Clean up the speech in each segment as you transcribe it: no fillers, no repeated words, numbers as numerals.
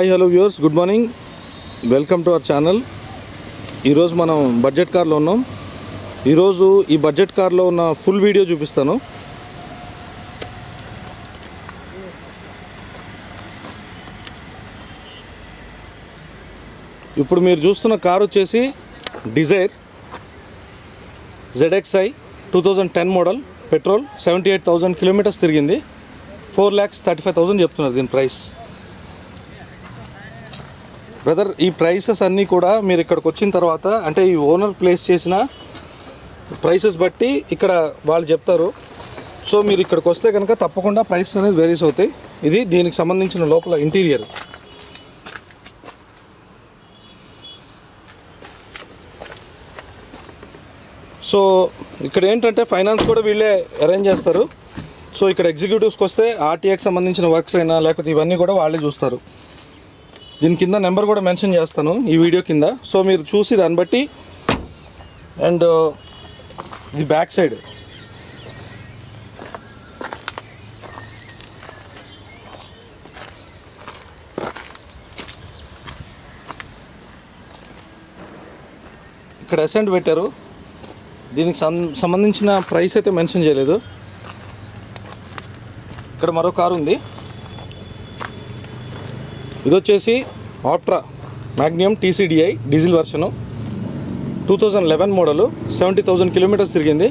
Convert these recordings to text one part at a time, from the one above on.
Hi hello viewers, good morning, welcome to our channel. ఈరోజు మనం budget కార్లో ఉన్నాం. ఈరోజు ఈ బడ్జెట్ కార్లో ఉన్న ఫుల్ వీడియో చూపిస్తాను. ఇప్పుడు మీరు చూస్తున్న కార్ వచ్చేసి Dzire ZXi 2010 model, petrol, 78,000 kilometres తిరిగింది. 4,35,000 చెప్తున్నారు దీని ప్రైస్. బ్రదర్, ఈ ప్రైసెస్ అన్నీ కూడా మీరు ఇక్కడికి వచ్చిన తర్వాత, అంటే ఈ ఓనర్ ప్లేస్ చేసిన ప్రైసెస్ బట్టి ఇక్కడ వాళ్ళు చెప్తారు. సో మీరు ఇక్కడికి వస్తే కనుక తప్పకుండా ప్రైసెస్ అనేది వేరీస్ అవుతాయి. ఇది దీనికి సంబంధించిన లోపల ఇంటీరియర్. సో ఇక్కడ ఏంటంటే ఫైనాన్స్ కూడా వీళ్ళే అరేంజ్ చేస్తారు. సో ఇక్కడ ఎగ్జిక్యూటివ్స్కి వస్తే ఆర్టీఏకి సంబంధించిన వర్క్స్ అయినా లేకపోతే ఇవన్నీ కూడా వాళ్ళే చూస్తారు. దీని కింద నెంబర్ కూడా మెన్షన్ చేస్తాను ఈ వీడియో కింద. సో మీరు చూసి దాన్ని బట్టి. అండ్ ఇది బ్యాక్ సైడ్. ఇక్కడ అసెంట్ పెట్టారు. దీనికి సంబంధించిన ప్రైస్ అయితే మెన్షన్ చేయలేదు. ఇక్కడ మరో కారు ఉంది. ఇది వచ్చేసి Optra magnum TCDI diesel version, 2011 model, 70,000 kilometres తిరిగింది.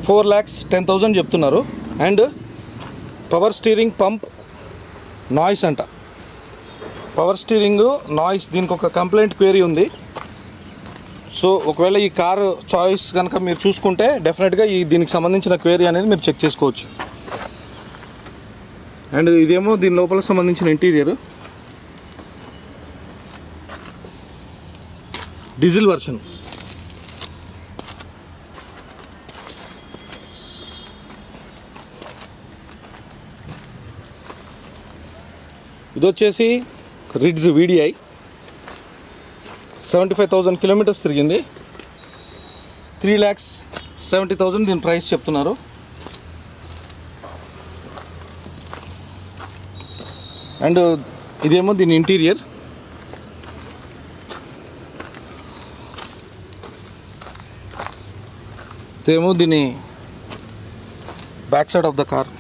4,10,000 చెప్తున్నారు. And power steering, pump, noise అంట. పవర్ స్టీరింగ్, నాయిస్, దీనికి ఒక కంప్లైంట్ క్వెరీ ఉంది. సో ఒకవేళ ఈ కారు చాయిస్ కనుక మీరు చూసుకుంటే డెఫినెట్గా దీనికి సంబంధించిన క్వెరీ అనేది మీరు చెక్ చేసుకోవచ్చు. అండ్ ఇదేమో దీని లోపల సంబంధించిన ఇంటీరియర్, డీజిల్ వర్షన్. ఇది వచ్చేసి రిడ్జ్ VDI, 75,000 కిలోమీటర్స్ తిరిగింది. 3,70,000 దీని ప్రైస్ చెప్తున్నారు. అండ్ ఇదేమో దీని ఇంటీరియర్. ఇదేమో దీని back side of the car.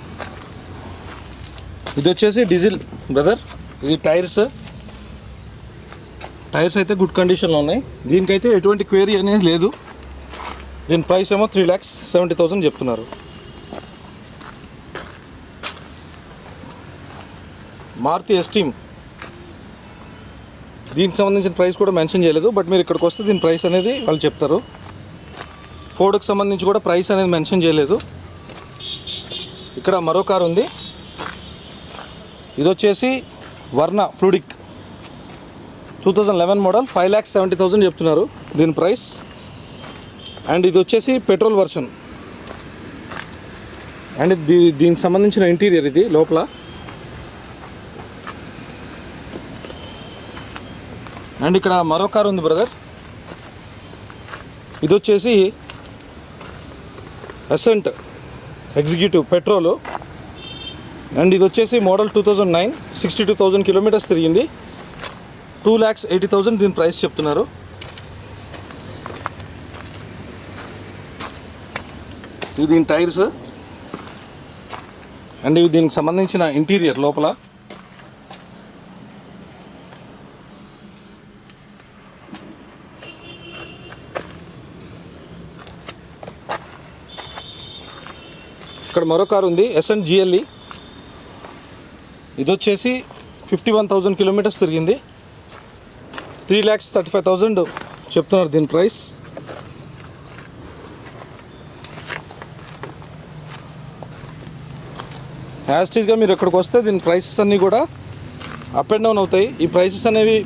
ఇది వచ్చేసి డీజిల్ బ్రదర్. ఇది టైర్స్ అయితే గుడ్ కండిషన్లో ఉన్నాయి. దీనికైతే ఎటువంటి క్వేరీ అనేది లేదు. దీని ప్రైస్ ఏమో 3,70,000 చెప్తున్నారు. మారుతి ఎస్టీమ్, దీనికి సంబంధించిన ప్రైస్ కూడా మెన్షన్ చేయలేదు. బట్ మీరు ఇక్కడికి వస్తే దీని ప్రైస్ అనేది వాళ్ళు చెప్తారు. ఫోర్డ్కి సంబంధించి కూడా ప్రైస్ అనేది మెన్షన్ చేయలేదు. ఇక్కడ మరో కారు ఉంది. ఇది వచ్చేసి వర్ణ ఫ్లూడిక్, 2011 మోడల్, 5,70,000 చెప్తున్నారు దీని ప్రైస్. అండ్ ఇది వచ్చేసి పెట్రోల్ వర్షన్. అండ్ దీనికి సంబంధించిన ఇంటీరియర్ ఇది లోపల. అండ్ ఇక్కడ మరో కారు ఉంది బ్రదర్. ఇది వచ్చేసి అసెంట్ ఎగ్జిక్యూటివ్ పెట్రోలు. అండ్ ఇది వచ్చేసి మోడల్ 2009, 62,000 కిలోమీటర్స్ తిరిగింది. 2,80,000 దీని ప్రైస్ చెప్తున్నారు. ఇది దీని టైర్స్. అండ్ ఇవి దీనికి సంబంధించిన ఇంటీరియర్ లోపల. ఇక్కడ మరో కారు ఉంది, ఎసెంట్ GLE. ఇది వచ్చేసి 51,000 కిలోమీటర్స్ తిరిగింది. 3,35,000 చెప్తున్నారు దీని ప్రైస్. యాస్టీస్గా మీరు ఇక్కడికి వస్తే దీని ప్రైసెస్ అన్నీ కూడా అప్ అండ్ డౌన్ అవుతాయి. ఈ ప్రైసెస్ అనేవి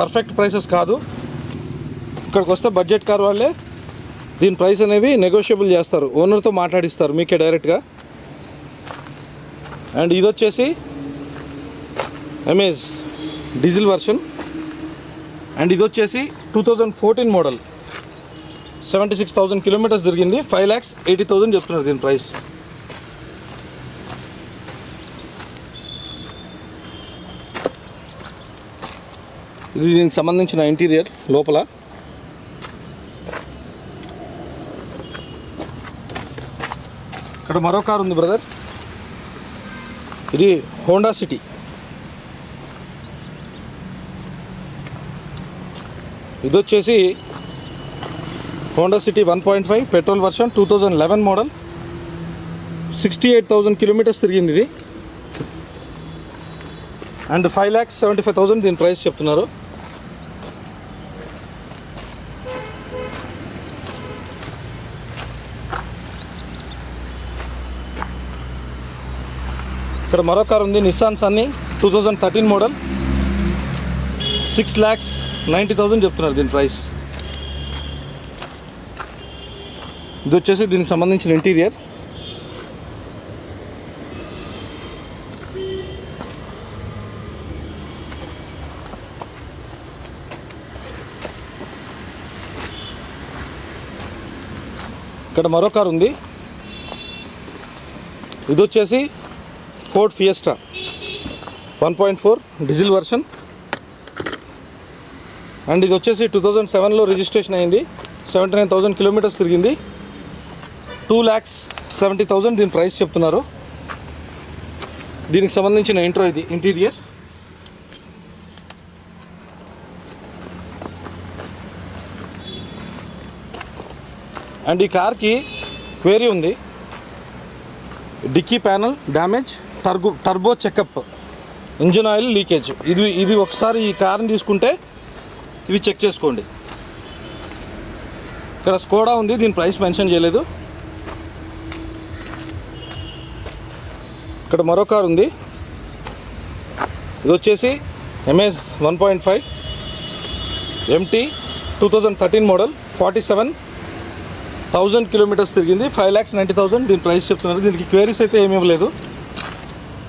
పర్ఫెక్ట్ ప్రైసెస్ కాదు. ఇక్కడికి వస్తే బడ్జెట్ కార్ వాళ్ళే దీని ప్రైస్ అనేవి నెగోషియబుల్ చేస్తారు, ఓనర్తో మాట్లాడిస్తారు మీకే డైరెక్ట్గా. అండ్ ఇది వచ్చేసి అమేజ్ డీజిల్ వర్షన్. అండ్ ఇది వచ్చేసి 2014 మోడల్, 76,000 కిలోమీటర్స్ తిరిగింది. 5,80,000 చెప్తున్నారు దీని ప్రైస్. ఇది దీనికి సంబంధించిన ఇంటీరియర్ లోపల. ఇక్కడ మరో కార్ ఉంది బ్రదర్, ఇది హోండా సిటీ. ఇది వచ్చేసి Honda city 1.5 petrol version 2011 model. 68,000 kilometres తిరిగింది ఇది. అండ్ 5,75,000 దీని ప్రైస్ చెప్తున్నారు. ఇక్కడ మరో కార్ ఉంది, నిస్సాన్ సన్నీ 2013 మోడల్. 6,90,000 చెప్తున్నారు దీని ప్రైస్. ఇది వచ్చేసి దీనికి సంబంధించిన ఇంటీరియర్. ఇక్కడ మరో కార్ ఉంది, ఇది వచ్చేసి Ford Fiesta 1.4 diesel version. And ఇది వచ్చేసి 2007లో రిజిస్ట్రేషన్ అయింది. 79,000 కిలోమీటర్స్ తిరిగింది. 2,70,000 దీని ప్రైస్ చెప్తున్నారు. దీనికి సంబంధించిన ఇంట్రో ఇది ఇంటీరియర్. అండ్ ఈ కార్కి క్వేరీ ఉంది, dicky panel damage, turbo checkup, engine oil leakage. ఇది ఒకసారి ఈ కార్ని తీసుకుంటే ఇవి చెక్ చేసుకోండి. ఇక్కడ స్కోడా ఉంది, దీని ప్రైస్ మెన్షన్ చేయలేదు. ఇక్కడ మరో కార్ ఉంది, ఇది వచ్చేసి ఎంఎస్ 1.5 ఎంటీ 2013 మోడల్. 47,000 కిలోమీటర్స్ తిరిగింది. 5,90,000 దీని ప్రైస్ చెప్తున్నారు. దీనికి క్వేరీస్ అయితే ఏమీ ఇవ్వలేదు.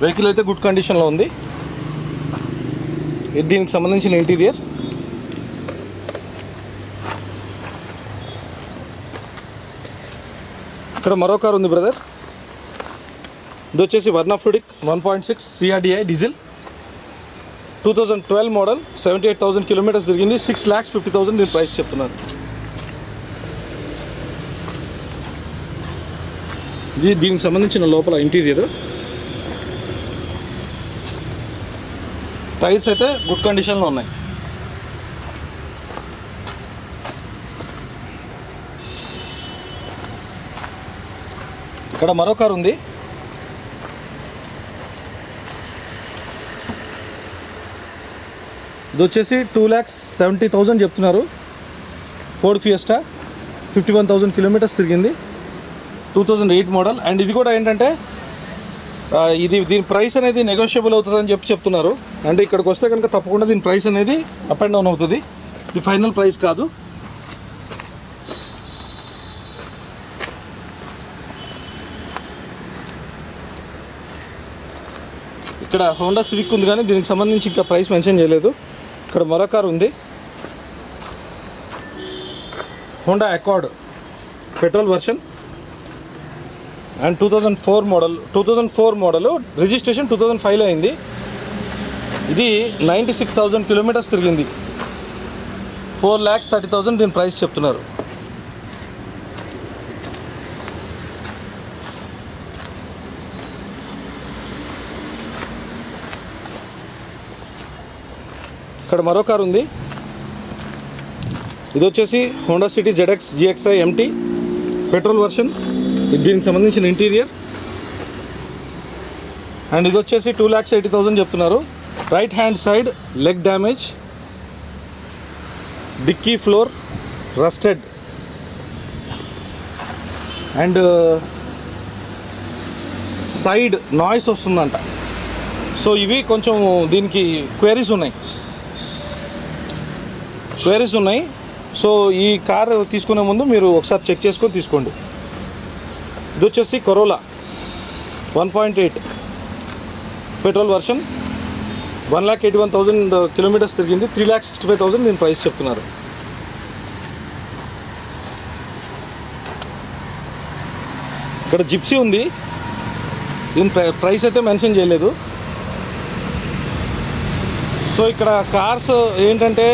వెహికల్ అయితే గుడ్ కండిషన్లో ఉంది. ఇది దీనికి సంబంధించిన ఇంటీరియర్. ఇక్కడ మరో కార్ ఉంది బ్రదర్, ఇది వచ్చేసి Verna fluidic 1.6 CRDI diesel 2012 model. 78,000 kilometres తిరిగింది. 6,50,000 దీని ప్రైస్ చెప్తున్నారు. దీనికి సంబంధించిన లోపల ఇంటీరియర్. టైర్స్ అయితే గుడ్ కండిషన్లో ఉన్నాయి. ఇక్కడ మరో కార్ ఉంది, ఇది వచ్చేసి 2,70,000 చెప్తున్నారు. ఫోర్డ్ ఫియస్టా 51,000 కిలోమీటర్స్ తిరిగింది. 2008 మోడల్. అండ్ ఇది కూడా ఏంటంటే దీని ప్రైస్ అనేది నెగోషియబుల్ అవుతుందని చెప్తున్నారు. అంటే ఇక్కడికి వస్తే కనుక తప్పకుండా దీని ప్రైస్ అనేది అప్ అండ్ డౌన్ అవుతుంది. ఇది ఫైనల్ ప్రైస్ కాదు. ఇక్కడ హోండా సివిక్ ఉంది కానీ దీనికి సంబంధించి ఇంకా ప్రైస్ మెన్షన్ చేయలేదు. ఇక్కడ మరో కార్ ఉంది, Honda Accord petrol version and 2004 model. Registration 2005లో అయింది. ఇది 96,000 కిలోమీటర్స్ తిరిగింది. 4,30,000 దీని ప్రైస్ చెప్తున్నారు. ఇక్కడ మరో కార్ ఉంది, ఇది వచ్చేసి Honda City ZX GXI MT petrol version. దీనికి సంబంధించిన ఇంటీరియర్. అండ్ ఇది వచ్చేసి 2,80,000 చెప్తున్నారు. Right hand side leg damage, dicky floor rusted and side noise వస్తుందంట. సో ఇవి కొంచెం దీనికి క్వేరీస్ ఉన్నాయి. సో ఈ కార్ తీసుకునే ముందు మీరు ఒకసారి చెక్ చేసుకొని తీసుకోండి. ఇది వచ్చేసి కొరోలా 1.8 పెట్రోల్ వర్షన్. 1,81,000 కిలోమీటర్స్ తిరిగింది. 3,65,000 దీని ప్రైస్ చెప్తున్నారు. ఇక్కడ జిప్సీ ఉంది, దీని ప్రైస్ అయితే మెన్షన్ చేయలేదు. సో ఇక్కడ కార్స్ ఏంటంటే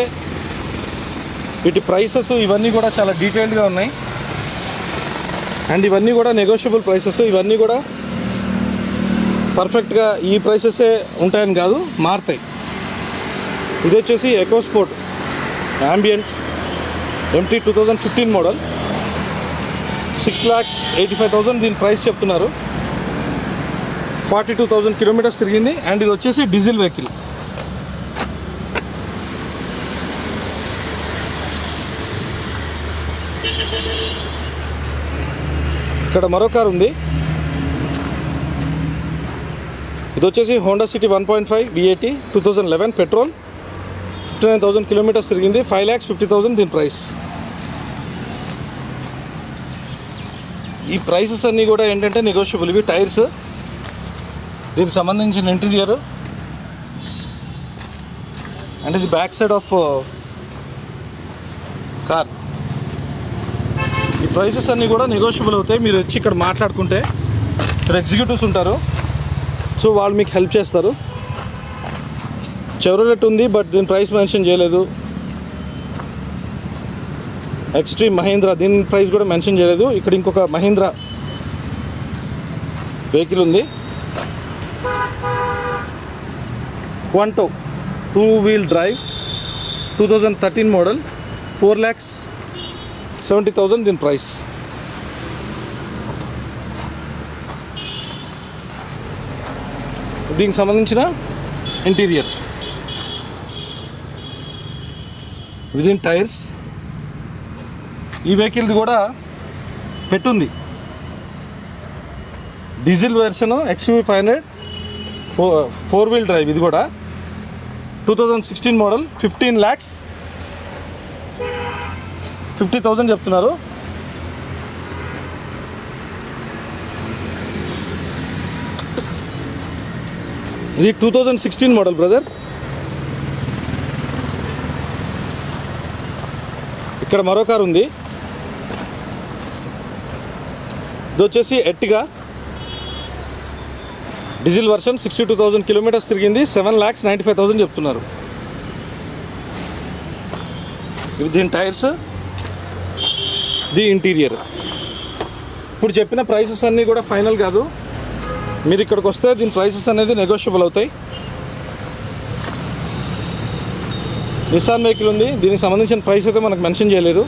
వీటి ప్రైసెస్ ఇవన్నీ కూడా చాలా డీటెయిల్డ్గా ఉన్నాయి. అండ్ ఇవన్నీ కూడా నెగోషియబుల్ ప్రైసెస్. ఇవన్నీ కూడా పర్ఫెక్ట్గా ఈ ప్రైసెసే ఉంటాయని కాదు, మారుతాయి. ఇది వచ్చేసి ఎకోస్పోర్ట్ యాంబియంట్ MT 2015 మోడల్, 6,85,000 దీని ప్రైస్ చెప్తున్నారు. 42,000 కిలోమీటర్స్ తిరిగింది. అండ్ ఇది వచ్చేసి డీజిల్ వెహికల్. ఇక్కడ మరో కార్ ఉంది. ఇది వచ్చేసి Honda city 1.5 V80 2011 petrol, 59,000 kilometres తిరిగింది. 5,50,000 దీని ప్రైస్. ఈ ప్రైసెస్ అన్నీ కూడా ఏంటంటే నెగోషియబుల్. ఇవి టైర్స్, దీనికి సంబంధించిన ఇంటీరియర్, అండ్ ఇది బ్యాక్ సైడ్ ఆఫ్ కార్. ఈ ప్రైసెస్ అన్నీ కూడా నెగోషియబుల్ అవుతాయి. మీరు వచ్చి ఇక్కడ మాట్లాడుకుంటే, ఇక్కడ ఎగ్జిక్యూటివ్స్ ఉంటారు, సో వాళ్ళు మీకు హెల్ప్ చేస్తారు. చెవరోలెట్ ఉంది, బట్ దీని ప్రైస్ మెన్షన్ చేయలేదు. ఎక్స్ట్రీమ్ మహీంద్రా, దీని ప్రైస్ కూడా మెన్షన్ చేయలేదు. ఇక్కడ ఇంకొక మహీంద్రా వెహికల్ ఉంది, క్వాంటో 2-wheel drive 2013 మోడల్, 4,70,000 దీని ప్రైస్. దీనికి సంబంధించిన ఇంటీరియర్, విదిన్ టైర్స్. ఈ వెహికల్ది కూడా పెట్టుంది, diesel version XUV 500 4-wheel drive. ఇది కూడా 2016 మోడల్, 15,50,000 చెప్తున్నారు. ఇది 2016 మోడల్ బ్రదర్. ఇక్కడ మరో కారు ఉంది, ఇది వచ్చేసి ఎర్టిగా డీజిల్ వర్షన్, 62,000 కిలోమీటర్స్ తిరిగింది. 7,95,000 చెప్తున్నారు. ఇవి దీని టైర్స్, ది ఇంటీరియర్. ఇప్పుడు చెప్పిన ప్రైసెస్ అన్నీ కూడా ఫైనల్ కాదు. మీరు ఇక్కడికి వస్తే దీని ప్రైసెస్ అనేది నెగోషియబుల్ అవుతాయి. నిస్సాన్ వెహికల్ ఉంది, దీనికి సంబంధించిన ప్రైస్ అయితే మనకు మెన్షన్ చేయలేదు.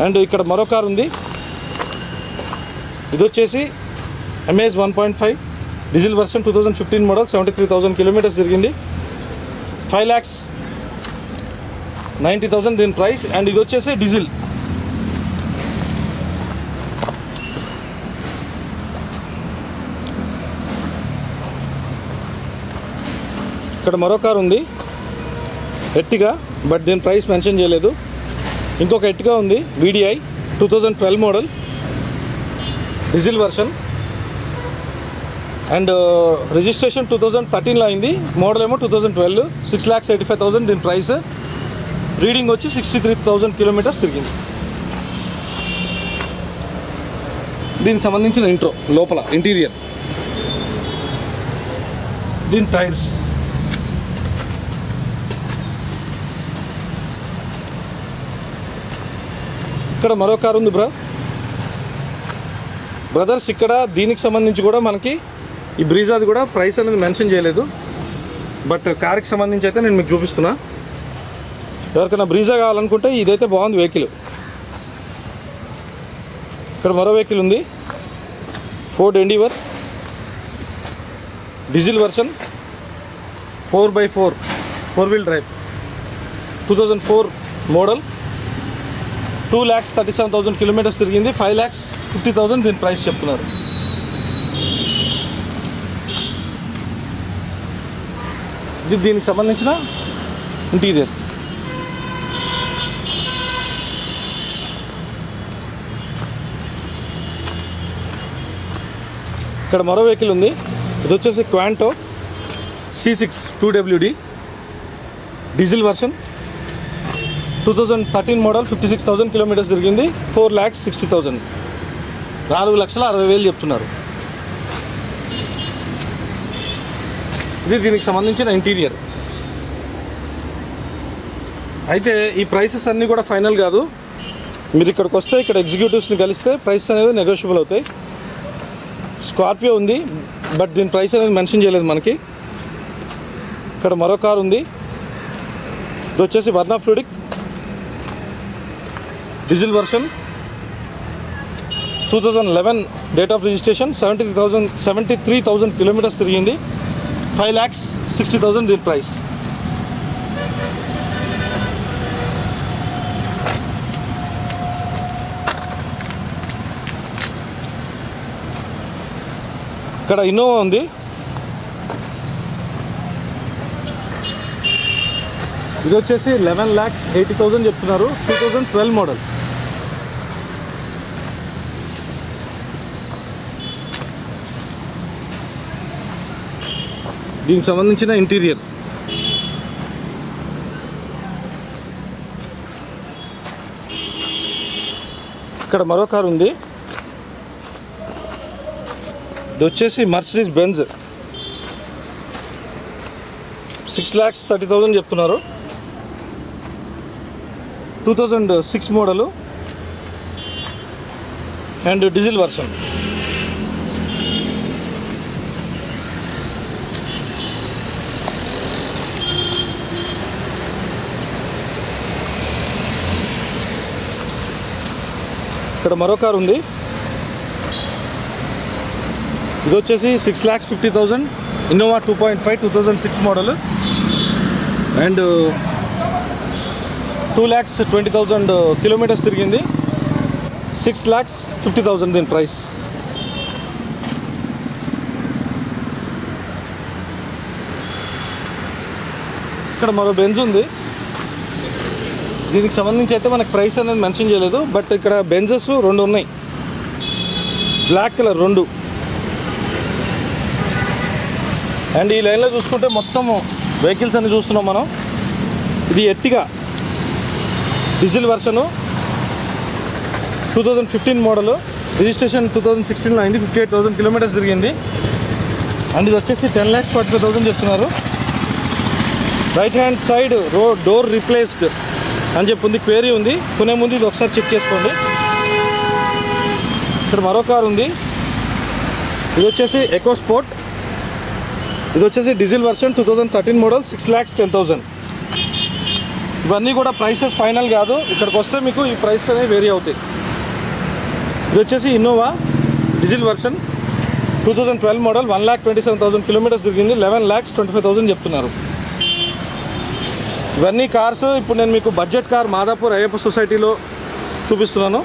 అండ్ ఇక్కడ మరో కార్ ఉంది, ఇది వచ్చేసి amaze 1.5 diesel version 2015 model, 73,000 kilometres తిరిగింది. 5,90,000 దీని ప్రైస్. అండ్ ఇది వచ్చేసి డీజిల్. ఇక్కడ మరో కార్ ఉంది, ఎర్టిగా, బట్ దీని ప్రైస్ మెన్షన్ చేయలేదు. ఇంకొక ఎర్టిగా ఉంది, VDI 2012 model, diesel version. And registration 2013లో అయింది, మోడల్ ఏమో 2012. 6,85,000 దీని ప్రైస్. రీడింగ్ వచ్చి 63,000 కిలోమీటర్స్ తిరిగింది. దీనికి సంబంధించిన ఇంట్రో, లోపల ఇంటీరియర్, దీని టైర్స్. ఇక్కడ మరో కారు ఉంది బ్రదర్స్. ఇక్కడ దీనికి సంబంధించి కూడా మనకి ఈ బ్రీజాది కూడా ప్రైస్ అనేది మెన్షన్ చేయలేదు, బట్ కార్కి సంబంధించి అయితే నేను మీకు చూపిస్తున్నా. ఎవరికైనా బ్రీజా కావాలనుకుంటే ఇదైతే బాగుంది వెహికల్. ఇక్కడ మరో వెహికల్ ఉంది, Ford endeavour diesel version, 4x4 4-wheel drive 2004 model, 2,37,000 kilometres తిరిగింది. 5,50,000 దీని ప్రైస్ చెప్తున్నారు. ఇది దీనికి సంబంధించిన ఇంటీరియర్. ఇక్కడ మరో వెహికల్ ఉంది, ఇది వచ్చేసి క్వాంటో C6 2WD diesel version, 2013 model, 56,000 kilometres తిరిగింది. 4,60,000 4,60,000 చెప్తున్నారు. ఇది దీనికి సంబంధించిన ఇంటీరియర్. అయితే ఈ ప్రైసెస్ అన్నీ కూడా ఫైనల్ కాదు. మీరు ఇక్కడికి వస్తే ఇక్కడ ఎగ్జిక్యూటివ్స్ని కలిస్తే ప్రైసెస్ అనేది నెగోషియబుల్ అవుతాయి. స్కార్పియో ఉంది, బట్ దీని ప్రైస్ అనేది మెన్షన్ చేయలేదు మనకి. ఇక్కడ మరో కార్ ఉంది, ఇది వచ్చేసి Verna fluid diesel version, 2011 date of registration, 73,000 kilometres తిరిగింది, 5,60,000 దీని ప్రైస్. ఇక్కడ ఇన్నోవా ఉంది, ఇది వచ్చేసి 11,80,000 చెప్తున్నారు, 2012 మోడల్. దీనికి సంబంధించిన ఇంటీరియర్. ఇక్కడ మరో కారు ఉంది, ఇది వచ్చేసి మర్సిడీస్ బెంజ్, 6,30,000 చెప్తున్నారు, 2006 మోడలు అండ్ డీజిల్ వర్షన్. ఇక్కడ మరో కారు ఉంది, ఇది వచ్చేసి 6,50,000 ఇన్నోవా 2.5 2006 మోడల్ అండ్ 2,20,000 కిలోమీటర్స్ తిరిగింది, 6,50,000 దీని ప్రైస్. ఇక్కడ మరో బెంజ్ ఉంది, దీనికి సంబంధించి అయితే మనకు ప్రైస్ అనేది మెన్షన్ చేయలేదు, బట్ ఇక్కడ బెంజెస్ 2 ఉన్నాయి, బ్లాక్ కలర్ 2. అండ్ ఈ లైన్లో చూసుకుంటే మొత్తము వెహికల్స్ అన్ని చూస్తున్నాం మనం. ఇది Ertiga diesel version, 2015 model, registration 2016లో అయింది, 58,000 కిలోమీటర్స్ తిరిగింది. అండ్ ఇది వచ్చేసి 10,45,000 చెప్తున్నారు. Right hand side door replaced అని చెప్పి ఉంది, క్వేరీ ఉంది. కొనే ముందు ఇది ఒకసారి చెక్ చేసుకోండి. ఇక్కడ మరో కార్ ఉంది, ఇది వచ్చేసి ఎకో స్పోర్ట్, ఇది వచ్చేసి డీజిల్ వర్షన్ 2013 మోడల్, 6,10,000. ఇవన్నీ కూడా ప్రైసెస్ ఫైనల్ కాదు, ఇక్కడికి వస్తే మీకు ఈ ప్రైస్ అనేవి వేరీ అవుతాయి. ఇది వచ్చేసి Innova diesel version 2012 model, 1,27,000 kilometres తిరిగింది, 11,25,000 చెప్తున్నారు. ఇవన్నీ కార్స్ ఇప్పుడు నేను మీకు బడ్జెట్ కార్ మాదాపూర్ అయ్యప్ప సొసైటీలో చూపిస్తున్నాను.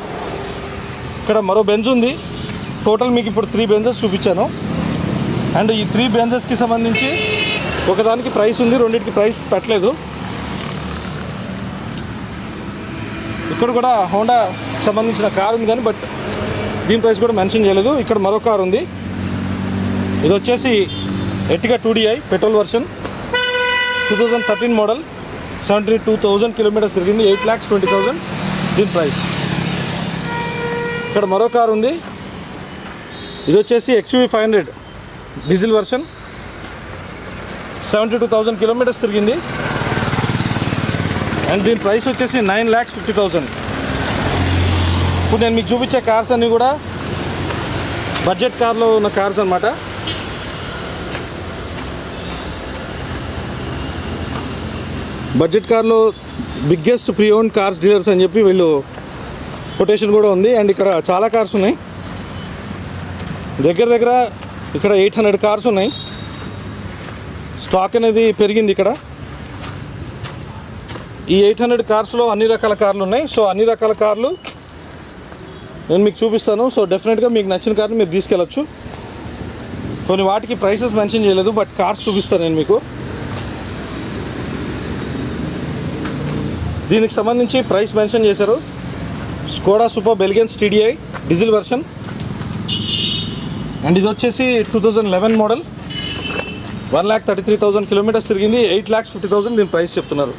ఇక్కడ మరో బెంజ్ ఉంది, టోటల్ మీకు ఇప్పుడు 3 బెంజెస్ చూపించాను. అండ్ ఈ 3 బెంజెస్కి సంబంధించి ఒకదానికి ప్రైస్ ఉంది, రెండింటికి ప్రైస్ పెట్టలేదు. ఇక్కడ కూడా హోండా సంబంధించిన కార్ ఉంది కానీ బట్ దీని ప్రైస్ కూడా మెన్షన్ చేయలేదు. ఇక్కడ మరో కార్ ఉంది, ఇది వచ్చేసి Ertiga 2DI petrol version 2013 model, 72,000 kilometres తిరిగింది, 8,20,000 దీని ప్రైస్. ఇక్కడ మరో కార్ ఉంది, ఇది వచ్చేసి XUV 500 డీజిల్ వర్షన్, 72,000 కిలోమీటర్స్ తిరిగింది అండ్ దీని ప్రైస్ వచ్చేసి 9,50,000. ఇప్పుడు నేను మీకు చూపించే కార్స్ అన్నీ కూడా బడ్జెట్ కార్లో ఉన్న కార్స్ అన్నమాట. బడ్జెట్ కార్లో biggest pre own cars dealers అని చెప్పి వీళ్ళు కొటేషన్ కూడా ఉంది. అండ్ ఇక్కడ చాలా కార్స్ ఉన్నాయి, దగ్గర దగ్గర ఇక్కడ 800 కార్స్ ఉన్నాయి. స్టాక్ అనేది పెరిగింది ఇక్కడ. ఈ 800 కార్స్లో అన్ని రకాల కార్లు ఉన్నాయి. సో అన్ని రకాల కార్లు నేను మీకు చూపిస్తాను. సో డెఫినెట్గా మీకు నచ్చిన కార్ని మీరు తీసుకెళ్ళచ్చు. కొన్ని వాటికి ప్రైసెస్ మెన్షన్ చేయలేదు, బట్ కార్స్ చూపిస్తాను నేను మీకు. దీనికి సంబంధించి ప్రైస్ మెన్షన్ చేశారు. Skoda super elegance TDI diesel version and ఇది వచ్చేసి 2011 మోడల్, 1,33,000 కిలోమీటర్స్ తిరిగింది, 8,50,000 దీని ప్రైస్ చెప్తున్నారు.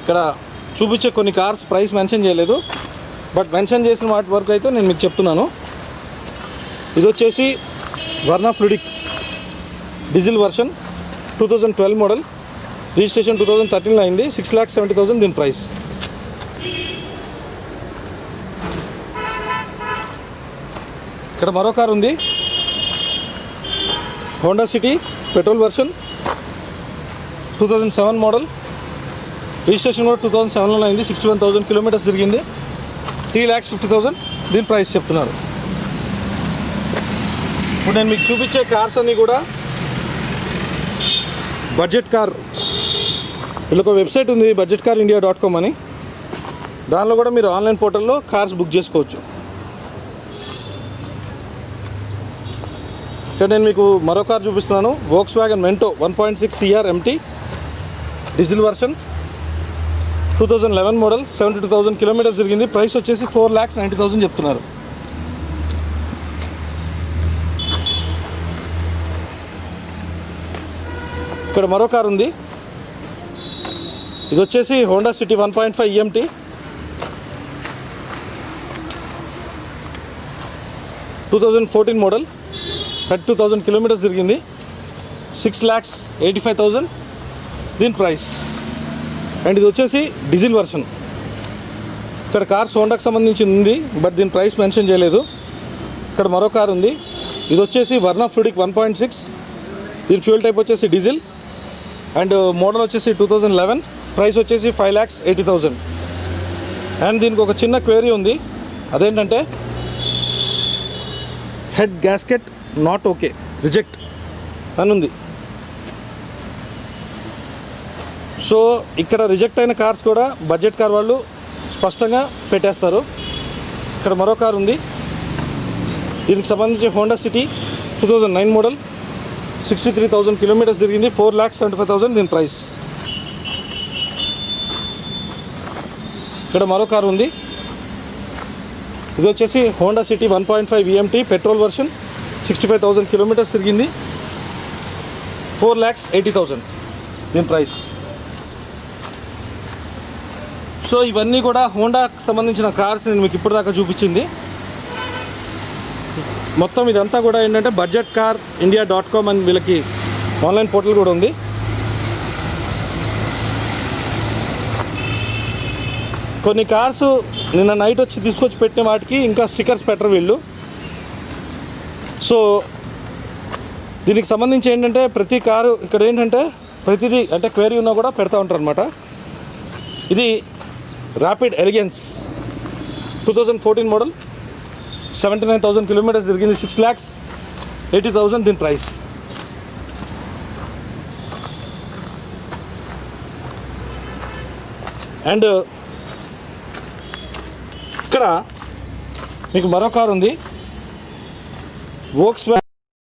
ఇక్కడ చూపించే కొన్ని కార్స్ ప్రైస్ మెన్షన్ చేయలేదు, బట్ మెన్షన్ చేసిన వాటి వరకు అయితే నేను మీకు చెప్తున్నాను. ఇది వచ్చేసి Verna fluid diesel version 2012 model, registration 2013 అయింది. 6,70,000 దీని ప్రైస్. ఇక్కడ మరో కార్ ఉంది, Honda city petrol version 2007 model, registration కూడా 2007లో అయింది. 61,000 కిలోమీటర్స్ తిరిగింది. 3,50,000 దీని ప్రైస్ చెప్తున్నారు. ఇప్పుడు నేను మీకు చూపించే కార్స్ అన్నీ కూడా బడ్జెట్ కార్. వీళ్ళొక వెబ్సైట్ ఉంది budgetcarindia.com అని, దానిలో కూడా మీరు ఆన్లైన్ పోర్టల్లో కార్స్ బుక్ చేసుకోవచ్చు. ఇక్కడ నేను మీకు మరో కార్ చూపిస్తున్నాను, Volkswagen మెంటో 1.6 CR MT diesel version 2011 model, 72,000 kilometres తిరిగింది. ప్రైస్ వచ్చేసి 4,90,000 చెప్తున్నారు. ఇక్కడ మరో కార్ ఉంది, ఇది వచ్చేసి Honda city 1.5 EMT 2014 model, 32,000 kilometres తిరిగింది. 6,85,000 దీని ప్రైస్. అండ్ ఇది వచ్చేసి డీజిల్ వర్షన్. ఇక్కడ కార్స్ హోండాకి సంబంధించి ఉంది, బట్ దీని ప్రైస్ మెన్షన్ చేయలేదు. ఇక్కడ మరో కార్ ఉంది, ఇది వచ్చేసి వర్నా ఫ్లూడిక్ 1.6, దీని ఫ్యూల్ టైప్ వచ్చేసి డీజిల్ అండ్ మోడల్ వచ్చేసి 2011, ప్రైస్ వచ్చేసి 5,80,000. అండ్ దీనికి ఒక చిన్న క్వేరీ ఉంది, అదేంటంటే head gasket not okay, reject అని ఉంది. సో ఇక్కడ రిజెక్ట్ అయిన కార్స్ కూడా బడ్జెట్ కార్ వాళ్ళు స్పష్టంగా పెట్టేస్తారు. ఇక్కడ మరో కార్ ఉంది, దీనికి సంబంధించి హోండా సిటీ 2009 మోడల్, 63,000 కిలోమీటర్స్ తిరిగింది. 4,75,000 దీని ప్రైస్. ఇక్కడ మరో కార్ ఉంది, ఇది వచ్చేసి Honda city 1.5 EMT petrol version 65,000 kilometres తిరిగింది. 4,80,000 దీని ప్రైస్. సో ఇవన్నీ కూడా హోండాకి సంబంధించిన కార్స్ నేను మీకు ఇప్పటిదాకా చూపించింది. మొత్తం ఇదంతా కూడా ఏంటంటే budgetcarindia.com అని వీళ్ళకి ఆన్లైన్ పోర్టల్ కూడా ఉంది. కొన్ని కార్స్ నిన్న నైట్ వచ్చి తీసుకొచ్చి పెట్టిన వాటికి ఇంకా స్టిక్కర్స్ పెట్టరు వీళ్ళు. సో దీనికి సంబంధించి ఏంటంటే ప్రతి కారు ఇక్కడ ఏంటంటే ప్రతిదీ అంటే క్వేరీ ఉన్నా కూడా పెడతా ఉంటారు అనమాట. ఇది ర్యాపిడ్ ఎలిగెన్స్ 2014 మోడల్, 79,000 కిలోమీటర్స్ తిరిగింది. 6,80,000 దీని ప్రైస్. అండ్ ఇక్కడ మీకు మరో కార్ ఉంది, వోక్స్వ్యాగన్